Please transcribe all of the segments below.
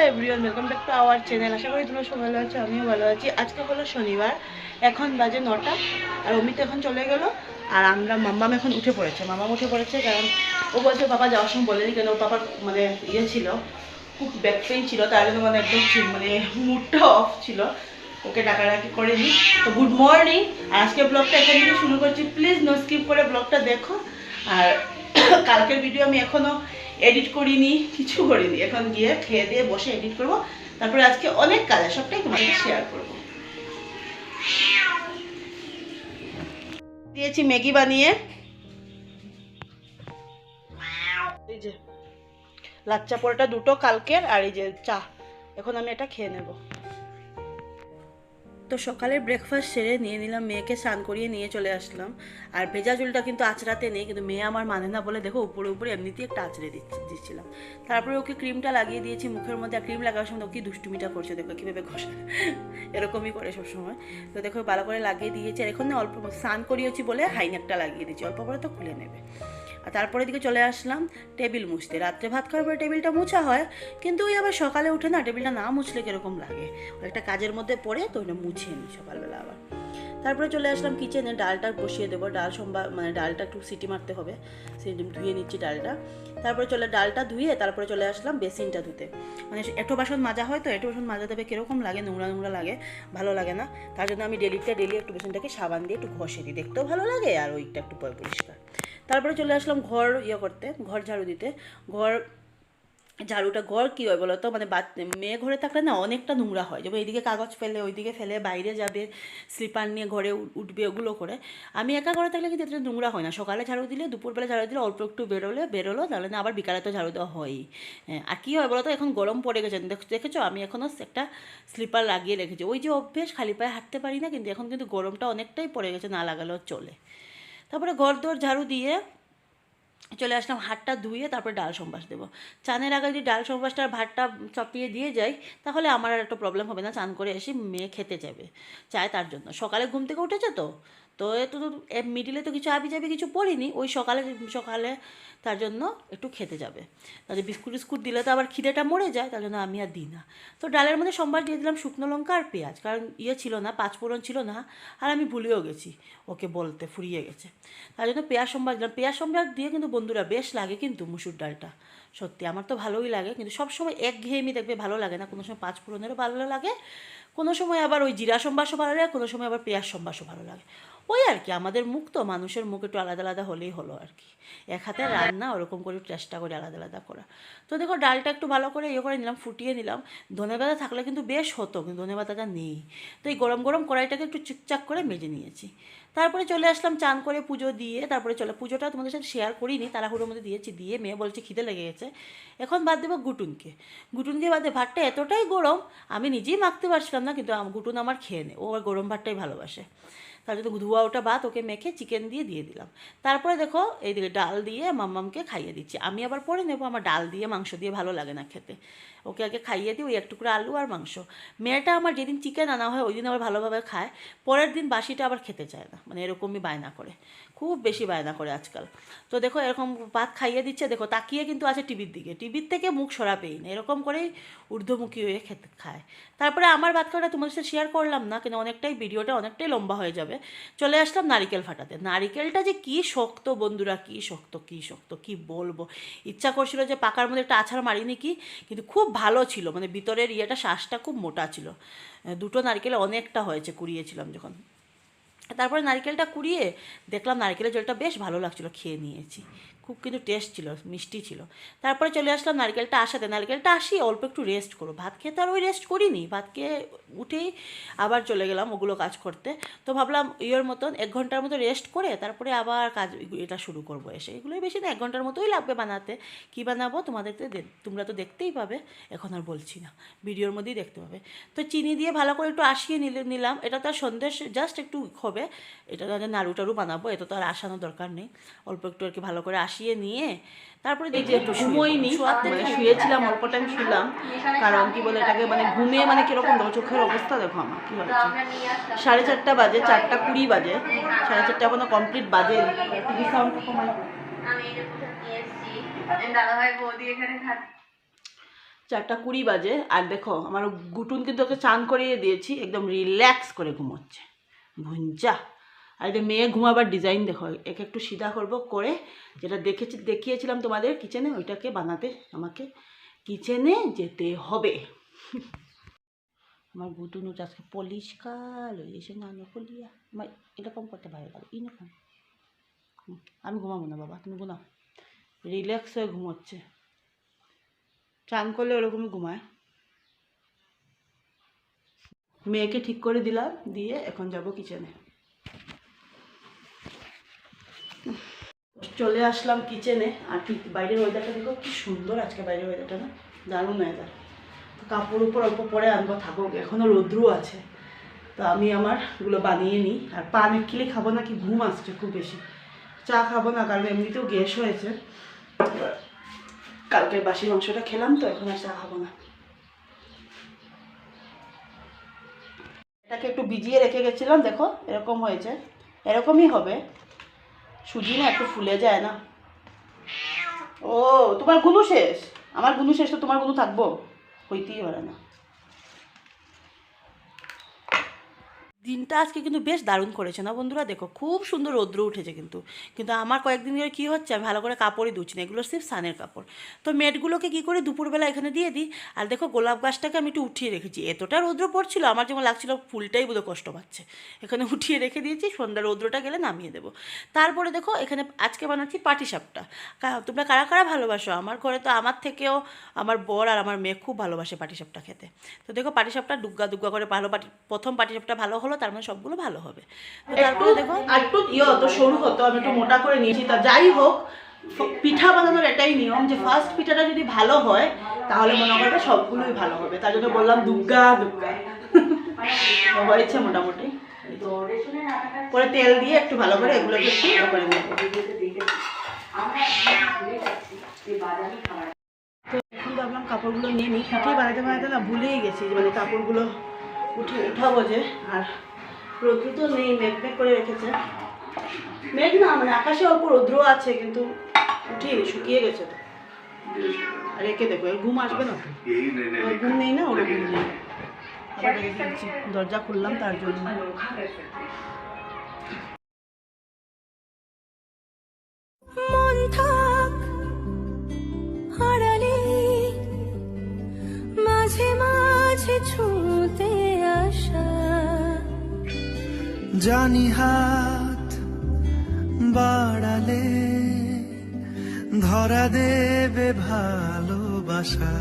Everyone, welcome back to our channel. আশা করি তোমরা সবাই ভালো আছো, আমিও ভালো আছি। আজকে হলো শনিবার, এখন বাজে 9টা, আর অমিত এখন চলে গেল, আর আমরা মাম্মাম এখন উঠে পড়েছে। মাম্মাম উঠে পড়েছে কারণ ও বলছে বাবা যাওয়ার সময় বলেনি কেন, ওর পাপার মানে ইয়ে ছিল, খুব ব্যাক পেইন ছিল, তার জন্য মানে একদম মানে মুডটা অফ ছিল, ওকে ডাকাডাকি করেনি। তো গুড মর্নিং, আর আজকে ব্লগটা এখান থেকে শুরু করছি। প্লিজ নো স্কিপ করে ব্লগটা দেখো। আর কালকের ভিডিও আমি এখনও এডিট করিনি, কিছু করিনি, এখন গিয়ে খেয়ে দিয়ে বসে এডিট করব। তারপরে আজকে অনেক কাজ আছে, সবটাই তোমাদের শেয়ার করব। দিয়েছি ম্যাগি বানিয়ে, এই যে লাচ্চা পরোটা দুটো কালকের, আর এই যে চা। এখন আমি এটা খেয়ে নেব। তো সকালের ব্রেকফাস্ট সেরে নিয়ে নিলাম, মেয়েকে স্নান করিয়ে নিয়ে চলে আসলাম। আর ভেজা চুলটা কিন্তু আঁচড়াতে নেই, কিন্তু মেয়ে আমার মানে না বলে দেখো উপরে উপরে এমনিতেই একটা আঁচড়ে দিচ্ছিলাম। তারপরে ওকে ক্রিমটা লাগিয়ে দিয়েছি মুখের মধ্যে। আর ক্রিম লাগার সময় ওকে দুষ্টুমিটা করছে, দেখো কীভাবে ঘষে, এরকমই করে সবসময়। তো দেখো ভালো করে লাগিয়ে দিয়েছি। আর এখন না অল্প স্নান করিয়েছি বলে হাইনেকটা লাগিয়ে দিয়েছি, অল্প করে তো খুলে নেবে। আর তারপরে দিকে চলে আসলাম টেবিল মুছতে। রাত্রে ভাত খাওয়ার পরে টেবিলটা মোছা হয়, কিন্তু ওই আবার সকালে উঠে না টেবিলটা না মুছলে কীরকম লাগে, একটা কাজের মধ্যে পড়ে, তো ওইটা মুছে নিই সকালবেলা আবার। তারপরে চলে আসলাম কিচেনে, ডালটা বসিয়ে দেবো। ডাল সোমবার মানে ডালটা একটু সিটি মারতে হবে, সিটি ধুয়ে নিচ্ছি ডালটা। তারপরে ডালটা ধুয়ে তারপরে চলে আসলাম বেসিনটা ধুতে। মানে এঁটো বাসন মাজা হয়, তো এঁটো বাসন মাজা দেবে কীরকম লাগে, নোংরা নোংরা লাগে, ভালো লাগে না। তার জন্য আমি ডেলি একটু বেসিনটাকে সাবান দিয়ে একটু ঘষে দিই, দেখতেও ভালো লাগে আর ওইটা একটু পরিষ্কার। তারপরে চলে আসলাম ঘর করতে, ঘর ঝাড়ু দিতে। ঘর কী হয় বলো তো, মানে মেয়ে ঘরে থাকলে না অনেকটা নোংরা হয়, যেমন এইদিকে কাগজ ফেলে, ওইদিকে ফেলে, বাইরে যাবে, স্লিপার নিয়ে ঘরে উঠবে, ওগুলো করে। আমি একা ঘরে থাকলে কিন্তু এটা নোংরা হয় না। সকালে ঝাড়ু দিলে, দুপুরবেলা ঝাড়ু দিলে, অল্প একটু বেরোলো, তাহলে না আবার বিকালে তো ঝাড়ু দেওয়া হয়ই। হ্যাঁ, আর কী হয় বলো তো, এখন গরম পড়ে গেছে, দেখেছো আমি এখনও একটা স্লিপার লাগিয়ে রেখেছি। ওই যে অভ্যেস, খালি পায়ে হাঁটতে পারি না, কিন্তু এখন কিন্তু গরমটা অনেকটাই পড়ে গেছে, না লাগালেও চলে। তারপরে ঘর দোর ঝাড়ু দিয়ে চলে আসলাম, হাতটা ধুয়ে তারপরে ডাল সম্বাস দেবো। চানের আগে যদি ডাল সম্বাসটা আর ভাতটা চাপিয়ে দিয়ে যাই, তাহলে আমার আর একটা প্রবলেম হবে না, চান করে এসে মেয়ে খেতে যাবে, চায় তার জন্য। সকালে ঘুম থেকে উঠেছে তো, তো এ তো মিডিলে তো কিছু আবি কিছু পড়িনি, ওই সকালে তার জন্য একটু খেতে যাবে। তাহলে বিস্কুট দিলে তো আবার খিদেটা মরে যায়, তার জন্য আমি আর দিই না। তো ডালের মধ্যে সম্বাস দিয়ে দিলাম শুকনো লঙ্কা আর পেঁয়াজ, কারণ ছিল না, পাঁচফোড়ন ছিল না, আর আমি ভুলেও গেছি ওকে বলতে, ফুরিয়ে গেছে। তার জন্য পেঁয়াজ সম্বাস দিলাম। পেঁয়াজ সম্বাস দিয়ে কিন্তু বন্ধুরা বেশ লাগে, কিন্তু মুসুর ডালটা সত্যি আমার তো ভালোই লাগে, কিন্তু সবসময় একঘেয়েমি দেখবে ভালো লাগে না, কোনো সময় পাঁচফোড়নেরও ভালো লাগে, কোনো সময় আবার ওই জিরা সম্বাসও ভালো লাগে, কোনো সময় আবার পেঁয়াজ সম্বাসও ভালো লাগে। ওই আর কি, আমাদের মুখ তো, মানুষের মুখ একটু আলাদা আলাদা হলেই হলো আর কি। এক হাতে রান্না ওরকম করে চেষ্টা করে আলাদা আলাদা করা। তো দেখো ডালটা একটু ভালো করে করে নিলাম, ফুটিয়ে নিলাম। ধনেপাতা থাকলে কিন্তু বেশ হতো, কিন্তু ধনেপাতাটা নেই। তো এই গরম গরম কড়াইটাকে একটু চুকচাক করে মেজে নিয়েছি। তারপরে চলে আসলাম চান করে পুজো দিয়ে, তারপরে পুজোটা তোমাদের সাথে শেয়ার করিনি, তাড়াহুড়োর মধ্যে দিয়েছি, দিয়ে মেয়ে বলছে খিদে লেগে গেছে। এখন বাদ দেবো গুটুন দিয়ে বাদে। ভাতটা এতটাই গরম, আমি নিজেই মাখতে পারছিলাম না, কিন্তু গুটুন আমার খেয়ে নে, ও গরম ভাতটাই ভালোবাসে। তার জন্য ধোয়া ওটা ভাত ওকে মেখে চিকেন দিয়ে দিলাম। তারপরে দেখো এইদিকে ডাল দিয়ে মাম্মামকে খাইয়ে দিচ্ছি। আমি আবার পরে নেবো, আমার ডাল দিয়ে মাংস দিয়ে ভালো লাগে না খেতে, ওকে আগে খাইয়ে দিই, ওই এক টুকরো আলু আর মাংস। মেয়েটা আমার যেদিন চিকেন আনা হয় ওই দিন আবার ভালোভাবে খায়, পরের দিন বাসিটা আবার খেতে চায় না, মানে এরকমই বায়না করে, খুব বেশি বায়না করে আজকাল। তো দেখো এরকম ভাত খাইয়ে দিচ্ছে, দেখো তাকিয়ে কিন্তু আছে টিভির দিকে, টিভির থেকে মুখ সরাবেই না, এরকম করেই ঊর্ধ্বমুখী হয়ে খায়। তারপরে আমার ভাত খাওয়াটা তোমাদের সাথে শেয়ার করলাম না, কিন্তু ভিডিওটা অনেকটাই লম্বা হয়ে যাবে। চলে আসলাম নারিকেল ফাটাতে। নারিকেলটা যে কী শক্ত বন্ধুরা, কী শক্ত কী বলবো। ইচ্ছা করছিল যে পাকার মধ্যে একটা আছাড় মারিনি কি, কিন্তু খুব ভালো ছিল, মানে ভিতরের শ্বাসটা খুব মোটা ছিল। দুটো নারকেলে অনেকটা হয়েছে, কুড়িয়েছিলাম যখন। তারপরে নারকেলটা কুড়িয়ে দেখলাম নারকেলের জলটা বেশ ভালো লাগছিলো, খেয়ে নিয়েছি। খুব কিন্তু টেস্ট ছিল, মিষ্টি ছিল। তারপরে চলে আসলাম নারকেলটা আসিয়ে অল্প একটু রেস্ট করো। ভাত খেয়ে তো আর ওই রেস্ট করিনি, ভাত খেয়ে উঠেই আবার চলে গেলাম ওগুলো কাজ করতে। তো ভাবলাম মতন 1 ঘন্টার মতো রেস্ট করে তারপরে আবার কাজ এটা শুরু করবো এসে। এগুলোই বেশি না, 1 ঘন্টার মতোই লাগবে বানাতে। কী বানাবো তোমরা তো দেখতেই পাবে, এখন আর বলছি না, ভিডিওর মধ্যেই দেখতে পাবে। তো চিনি দিয়ে ভালো করে একটু আসিয়ে নিলাম। এটা তো আর সন্দেশ জাস্ট একটু হবে, এটা তো নাড়ু টাড়ু বানাবো, এটা তো আর আসানোর দরকার নেই। অল্প একটু আর কি ভালো করে আসিয়ে নিয়ে তারপরে দেখি একটু শুয়েছিলাম, অল্প টাইম শুলাম, কারণ কি বলে এটাকে, মানে ঘুমিয়ে মানে কীরকম দেখো, চোখের অবস্থা দেখো আমার কী হচ্ছে। 4:30 বাজে, 4:20 বাজে, 4:30 এখনো কমপ্লিট বাজে। টিভি সাউন্ড কমাই, 4:20 বাজে। আর দেখো আমার গুটুন কিন্তু ওকে চান করিয়ে দিয়েছি, একদম রিল্যাক্স করে ঘুমোচ্ছে ভুঞ্জা। আর এটা মেয়ে ঘুমাবার ডিজাইন দেখো, একে একটু সিধা করব, করে যেটা দেখিয়েছিলাম তোমাদের কিচেনে, ওইটাকে বানাতে আমাকে কিচেনে যেতে হবে। আমার গুটুন আজকে পরিষ্কার হয়ে এসে নানো কলিয়া আমার এরকম করতে ভালো লাগে, এরকম। আমি ঘুমাবো না বাবা, তুমি ঘুমাও। রিল্যাক্স হয়ে ঘুমোচ্ছে, চান করলে ওরকমই ঘুমায়। মেয়েকে ঠিক করে দিলাম, দিয়ে এখন যাব কিচেনে। চলে আসলাম কিচেনে। আর বাইরের ওয়েদারটা দেখো কি সুন্দর আজকে, বাইরের ওয়েদারটা না দারুণ ওয়েদার। কাপড় উপর অল্প পরে আনবো, থাকুক, এখনও রৌদ্রও আছে। তো আমি আমারগুলো বানিয়ে নিই। আর পান একলে খাবো না, কি ঘুম আসছে খুব বেশি। চা খাবো না, কারণ এমনিতেও গ্যাস হয়েছে, কালকে বাসি মাংসটা খেলাম, তো এখন আর চা খাবো না। এটাকে একটু ভিজিয়ে রেখে গেছিলাম, দেখো এরকম হয়েছে, এরকমই হবে। সুজি না একটু ফুলে যায় না। ও তোমার গুনু শেষ, আমার গুনু শেষ তো তোমার গুনু থাকবো, হইতেই পারে না। দিনটা আজকে কিন্তু বেশ দারুণ করেছে না বন্ধুরা, দেখো খুব সুন্দর রৌদ্র উঠেছে কিন্তু। কিন্তু আমার কয়েকদিন ধরে কী হচ্ছে, আমি ভালো করে কাপড়ই ধুচ্ছি না, এগুলো সির্ফ সানের কাপড়। তো মেটগুলোকে কী করে দুপুরবেলা এখানে দিয়ে দিই। আর দেখো গোলাপ গাছটাকে আমি একটু উঠিয়ে রেখেছি, এতটা রৌদ্র পড়ছিল আমার যেমন লাগছিল ফুলটাই বোধহয় কষ্ট পাচ্ছে, এখানে উঠিয়ে রেখে দিয়েছি, সন্ধ্যা রৌদ্রটা গেলে নামিয়ে দেবো। তারপরে দেখো এখানে আজকে বানাচ্ছি পাটিসাপটা। তোমরা কারা কারা ভালোবাসো, আমার ঘরে তো আমার থেকেও আমার বর আর আমার মেয়ে খুব ভালোবাসে পাটিসাপটা খেতে। তো দেখো পাটিসাপটা দুগ্গা দুগ্গা করে প্রথম পাটিসাপটা ভালো হলো, তার মানে সবগুলো ভালো হবে। তো তারপরে দেখো একটু তো সরু হতো, আমি একটু মোটা করে নিয়েছি। তা যাই হোক, পিঠা বানানোর এটাই নিয়ম যে ফার্স্ট পিঠাটা যদি ভালো হয় তাহলে মনে করবে সবগুলোই ভালো হবে, তার জন্য বললাম দুগ্গা দুগ্গা। হয়েছে মোটামুটি। পরে তেল দিয়ে একটু ভালো করে এগুলোকে একটু করে নেব। তো এখন ভাবলাম কাপড়গুলো নিয়ে নিই, পিঠে বানাতে বানাতে না ভুলেই গেছি, মানে কাপড়গুলো উঠাবো যে। আর রৌদ্র তো নেই, মেঘ মেঘ করে রেখেছে, মেঘ না মানে আকাশে অল্প রৌদ্র আছে, কিন্তু উঠিয়ে শুকিয়ে গেছে তো। আর একে দেখো, এর ঘুম আসবে না, ঘুম নেই না, ওরা ঘুম নেই। আবার রেখে দিচ্ছি, দরজা খুললাম তার জন্য। মাঝে মাঝে ছুঁতে আসা, জানি হাত বাড়ালে ধরা দেবে ভালোবাসা।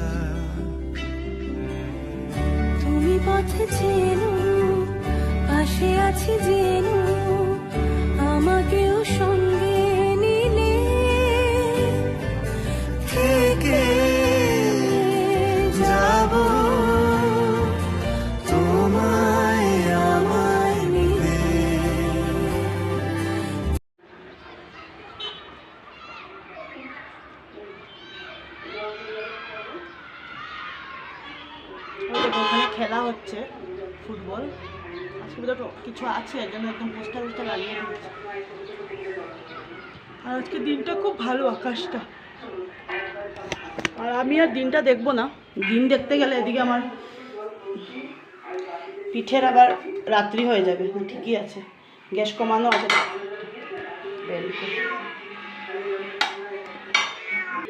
তুমি পথে চেনো, পাশে আছি জেনো, আমাকেও সঙ্গে নিলে থেকে যাব তোমায় আমায় মিলে। ওখানে খেলা হচ্ছে ফুটবল, আজকে তো কিছু আছে, এর জন্য একদম পোস্টার পোস্টার লাগিয়ে দিচ্ছে। আর আজকে দিনটা খুব ভালো, আকাশটা। আর আমি আর দিনটা দেখবো না, দিন দেখতে গেলে এদিকে আমার পিঠের আবার রাত্রি হয়ে যাবে। ঠিকই আছে, গ্যাস কমানো আছে।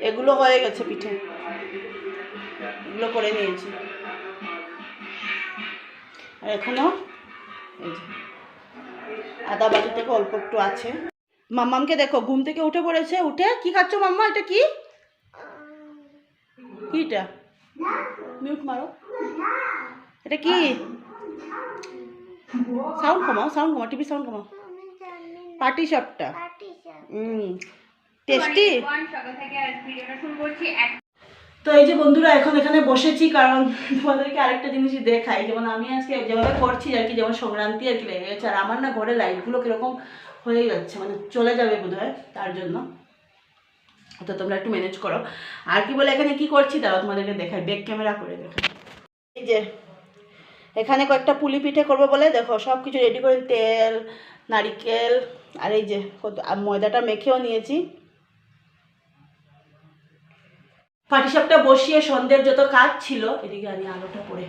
এগুলো হয়ে গেছে, পিঠে এগুলো করে নিয়েছি। আর এখনো এই যে আদা বাটি থেকে অল্প একটু আছে। মাম্মামকে দেখো ঘুম থেকে উঠে পড়েছে, উঠে কি খাচ্ছ মাম্মা? এটা কি কিটা? মিউট মারো। এটা কি? সাউন্ড কমাও, সাউন্ড কমাও, টিভি সাউন্ড কমাও। পাটিসাপটা। টেস্টি। তো এই যে বন্ধুরা এখন এখানে বসেছি, কারণ তোমাদেরকে আরেকটা জিনিসই দেখাই। যেমন আমি আজকে যেভাবে করছি আর কি, যেমন সংক্রান্তি আর কি লেগে গেছে, আর আমার না ঘরে লাইটগুলো কীরকম হয়ে যাচ্ছে, মানে চলে যাবে বোধহয়, তার জন্য। তো তোমরা একটু ম্যানেজ করো। আর কি বলে এখানে কি করছি তারাও তোমাদেরকে দেখাই, ব্যাক ক্যামেরা করে দেখাই। এই যে এখানে কয়েকটা পুলি পিঠে করবো বলে দেখো সব কিছু রেডি করে, তেল, নারিকেল, আর এই যে ময়দাটা মেখেও নিয়েছি। পাটিসাপটা বসিয়ে সন্ধ্যের যত কাজ ছিল, এদিকে আনি আলোটা পড়ে,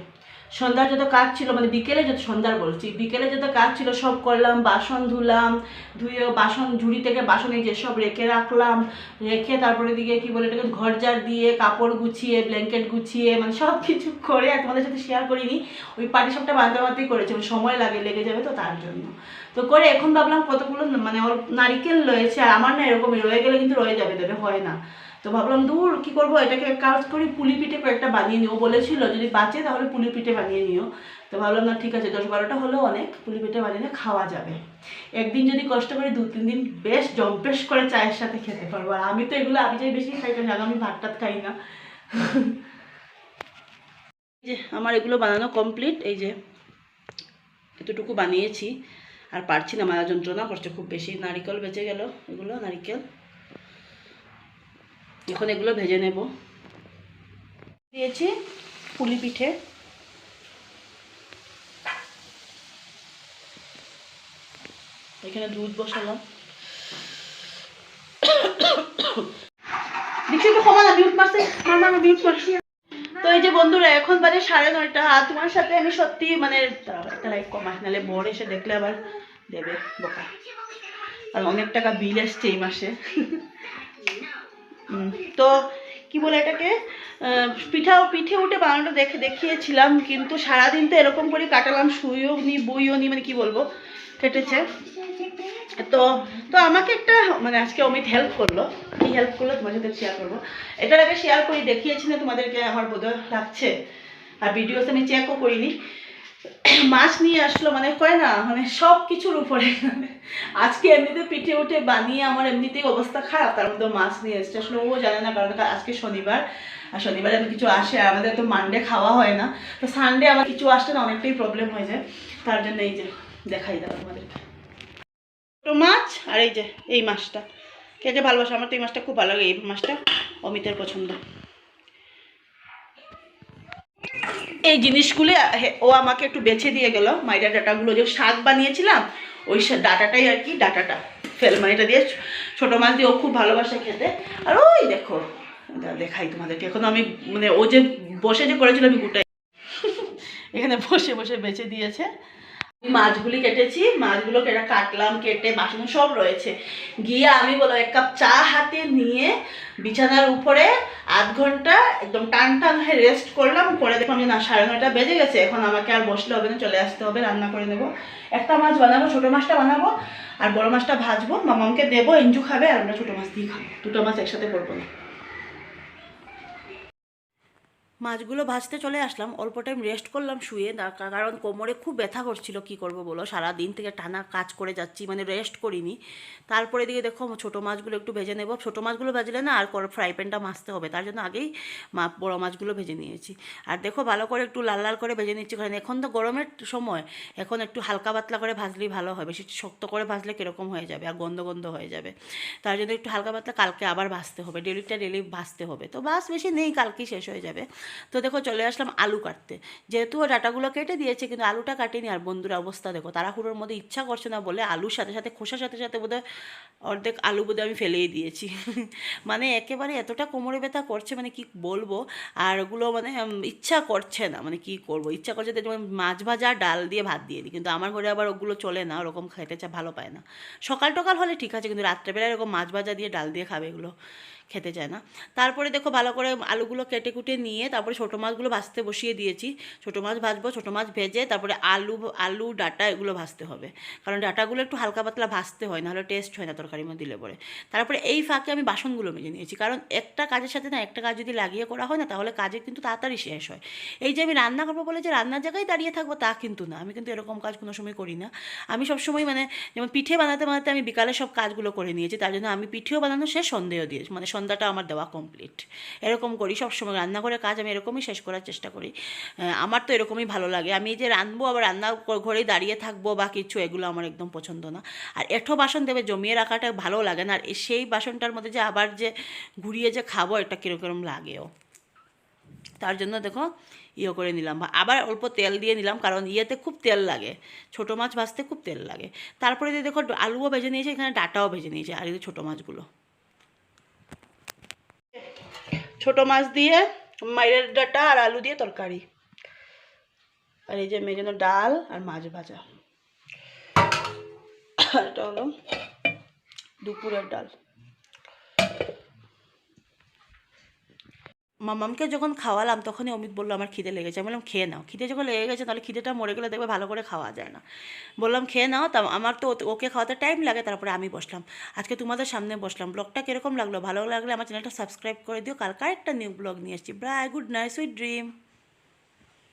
সন্ধ্যার যত কাজ ছিল মানে বিকেলে যত, সন্ধ্যার বলছি, বিকেলে যত কাজ ছিল সব করলাম, বাসন ধুলাম, ধুয়ে বাসন ঝুড়ি থেকে বাসন এই যে সব রেখে রাখলাম, রেখে তারপরে দিকে কি বলে এটাকে ঘর ঝাড় দিয়ে কাপড় গুছিয়ে ব্ল্যাঙ্কেট গুছিয়ে মানে সব কিছু করে, আর তোমাদের সাথে শেয়ার করিনি, ওই পাটিসাপটা বাঁধতে বাঁধতেই করেছি, সময় লেগে যাবে তো তার জন্য। তো করে এখন ভাবলাম কতগুলো মানে নারিকেল রয়েছে, আর আমার না এরকমই রয়ে গেলে কিন্তু রয়ে যাবে, দেবে হয় না। তো ভাবলাম দূর কী করবো, এটাকে কাজ করি, পুলি পিঠে কয়েকটা বানিয়ে নিও বলেছিল, যদি বাঁচে তাহলে পুলি পিঠে বানিয়ে নিও। তো ভাবলাম না ঠিক আছে, 10-12টা হলেও অনেক, পুলি পিঠে বানিয়ে খাওয়া যাবে। একদিন যদি কষ্ট করে 2-3 দিন বেশ জম্পেশ করে চায়ের সাথে খেতে পারবো। আর আমি তো এগুলো আমি চাই বেশি খাই, কারণ জানো আমি ভাত টাত খাই না। এই যে আমার এগুলো বানানো কমপ্লিট, এই যে এতটুকু বানিয়েছি, আর পারছি না, মায়া যন্ত্রণা করছে খুব বেশি। নারিকেল বেঁচে গেল, এগুলো নারিকেল, এখন এগুলো ভেজে নেব। দিয়েছি পুলি পিঠে, এখানে দুধ বসালাম, তো এই যে বন্ধুরা এখন বাজে 9:30, আর তোমার সাথে আমি সত্যি মানে একটা লাইক কমাস, নাহলে বর এসে দেখলে আবার দেবে বোকা, আর অনেক টাকা বিল এসছে এই মাসে। তো কি বলে এটাকে, পিঠে উঠে বানানোটা দেখিয়েছিলাম, কিন্তু সারাদিন তো এরকম করে কাটালাম, শুইও নি বইও নি, মানে কি বলবো, কেটেছে। তো তো আমাকে একটা মানে আজকে অমিত হেল্প করলো, কি হেল্প করলো তোমার সাথে শেয়ার করবো। এটার আগে শেয়ার করি, দেখিয়েছি না তোমাদেরকে, আমার বোধহয় লাগছে, আর ভিডিওতে আমি চেকও করিনি। মাছ নিয়ে আসলো, মানে কয় না মানে সব কিছুর উপরে, আজকে এমনিতে পিঠে উঠে বানিয়ে আমার এমনিতেই অবস্থা খারাপ, তার মধ্যে মাছ নিয়ে এসছে। আসলে ও জানে না, কারণ আজকে শনিবার, আর শনিবারে আমি কিছু আসে, আর আমাদের তো মানডে খাওয়া হয় না, তো সানডে আমার কিছু আসলে না অনেকটাই প্রবলেম হয়ে যায়, তার জন্য এই যে দেখাই দাও তোমাদেরকে ছোটো মাছ, আর এই যে এই মাছটা, কে যে ভালোবাসে, আমার তো এই মাছটা খুব ভালো লাগে, এই মাছটা অমিতের পছন্দ। এই জিনিসগুলি ও আমাকে একটু বেছে দিয়ে গেল, মাইরা ডাটাগুলো, যে শাক বানিয়েছিলাম ওই ডাটাটাই আর কি, ডাটাটা মানে এটা দিয়ে ছোটো মাছ দিয়ে ও খুব ভালোবাসে খেতে। আর ওই দেখো দেখাই তোমাদেরকে, এখন আমি মানে ও যে বসে যে করেছিল আমি গোটাই এখানে বসে বসে বেছে দিয়েছে। মাছগুলি কেটেছি, মাছগুলো কাটলাম, কেটে বাসন সব রয়েছে, গিয়ে আমি বলো 1 কাপ চা হাতে নিয়ে বিছানার উপরে আধ ঘন্টা একদম টান হয়ে রেস্ট করলাম, করে দেখলাম যে না 9:30 বেজে গেছে, এখন আমাকে আর বসলে হবে না, চলে আসতে হবে, রান্না করে নেবো। একটা মাছ বানাবো, ছোটো মাছটা বানাবো, আর বড়ো মাছটা ভাজবো, মামাকে দেবো, এঞ্জু খাবে, আর আমরা ছোটো মাছ দিয়ে খাবো, দুটো মাছ একসাথে করবো না। মাছগুলো ভাজতে চলে আসলাম, অল্প টাইম রেস্ট করলাম শুয়ে, কারণ কোমরে খুব ব্যথা করছিল, কি করব বলো, সারা দিন থেকে টানা কাজ করে যাচ্ছি, মানে রেস্ট করিনি। তারপরে দিকে দেখো ছোটো মাছগুলো একটু ভেজে নেব, ছোটো মাছগুলো ভাজলে না আর ফ্রাই প্যানটা মাজতে হবে, তার জন্য আগেই বড়ো মাছগুলো ভেজে নিয়েছি। আর দেখো ভালো করে একটু লাল লাল করে ভেজে নিচ্ছি, কারণ এখন তো গরমের সময়, এখন একটু হালকা পাতলা করে ভাজলেই ভালো হয়, বেশি শক্ত করে ভাজলে কীরকম হয়ে যাবে, আর গন্ধ গন্ধ হয়ে যাবে, তার জন্য একটু হালকা পাতলা, কালকে আবার ভাজতে হবে, ডেলি ভাজতে হবে, তো বাস বেশি নেই, কালকেই শেষ হয়ে যাবে। তো দেখো চলে আসলাম আলু কাটতে, যেহেতু ও ডাটাগুলো কেটে দিয়েছে কিন্তু আলুটা কাটেনি, আর বন্ধুর অবস্থা দেখো, তাড়াহুড়োর মধ্যে ইচ্ছা করছে না বলে আলুর সাথে সাথে খোসার সাথে সাথে বোধহয় অর্ধেক আলু বোধহয় আমি ফেলেই দিয়েছি মানে একেবারে এতটা কোমরে ব্যথা করছে, মানে কি বলবো, আর ওগুলো মানে ইচ্ছা করছে না, মানে কি করব, ইচ্ছা করছে যেমন মাছ ভাজা ডাল দিয়ে ভাত দিয়ে দিই, কিন্তু আমার ঘরে আবার ওগুলো চলে না, ওরকম খেতে ভালো পায় না। সকাল টকাল হলে ঠিক আছে, কিন্তু রাত্রেবেলা এরকম মাছ ভাজা দিয়ে ডাল দিয়ে খাবে, এগুলো খেতে চায় না। তারপরে দেখো ভালো করে আলুগুলো কেটে কুটে নিয়ে তারপরে ছোটো মাছগুলো ভাজতে বসিয়ে দিয়েছি, ছোটো মাছ ভাজবো, ছোটো মাছ ভেজে তারপরে আলু ডাটা এগুলো ভাজতে হবে, কারণ ডাটাগুলো একটু হালকা পাতলা ভাজতে হয়, নাহলে টেস্ট হয় না তরকারির মধ্যে দিলে পরে। তারপরে এই ফাঁকে আমি বাসনগুলো মেজে নিয়েছি, কারণ একটা কাজের সাথে না একটা কাজ যদি লাগিয়ে করা হয় না, তাহলে কাজে কিন্তু তাড়াতাড়ি শেষ হয়। এই যে আমি রান্না করবো বলে যে রান্নার জায়গায় দাঁড়িয়ে থাকবো তা কিন্তু না, আমি কিন্তু এরকম কাজ কোনো সময় করি না। আমি সবসময় মানে যেমন পিঠে বানাতে বানাতে আমি বিকালে সব কাজগুলো করে নিয়েছি, তার জন্য আমি পিঠেও বানানো শেষ, সন্দেহ দিয়েছি, মানে সন্ধ্যাটা আমার দেওয়া কমপ্লিট, এরকম করি সবসময়। রান্নাঘরের কাজ আমি এরকমই শেষ করার চেষ্টা করি, আমার তো এরকমই ভালো লাগে। আমি যে রাঁধবো আবার রান্না ঘরেই দাঁড়িয়ে থাকবো বা কিছু, এগুলো আমার একদম পছন্দ না। আর এঁঠো বাসন দেবে জমিয়ে রাখাটা ভালো লাগে না, আর সেই বাসনটার মধ্যে যে আবার যে ঘুরিয়ে যে খাবো, এটা কীরকম লাগেও, তার জন্য দেখো করে নিলাম, আবার অল্প তেল দিয়ে নিলাম, কারণ ইয়েতে খুব তেল লাগে, ছোটো মাছ ভাজতে খুব তেল লাগে। তারপরে দেখো আলুও ভেজে নিয়েছে, এখানে ডাটাও ভেজে নিয়েছে, আর এই ছোটো মাছগুলো ছোটো মাছ দিয়ে মাইরের ডাঁটা আর আলু দিয়ে তরকারি, আর এই যে মেয়ের জন্য ডাল আর মাছ ভাজা। আর এটা হলো দুপুরের ডাল। মামামকে যখন খাওয়ালাম তখনই অমিত বললো আমার খিদে লেগেছে। আমি বললাম খেয়ে নাও, খিদে যখন লেগে গেছে তাহলে খিদেটা মরে গেলে দেখবে ভালো করে খাওয়া যায় না। বললাম খেয়ে নাও, তা আমার তো ওকে খাওয়াতে টাইম লাগে, তারপরে আমি বসলাম। আজকে তোমাদের সামনে বসলাম। ব্লগটা কীরকম লাগলো? ভালো লাগলে আমার চ্যানেলটা সাবস্ক্রাইব করে দিও। কালকে একটা নিউ ব্লগ নিয়ে এসেছি। Bye, good night, sweet dream.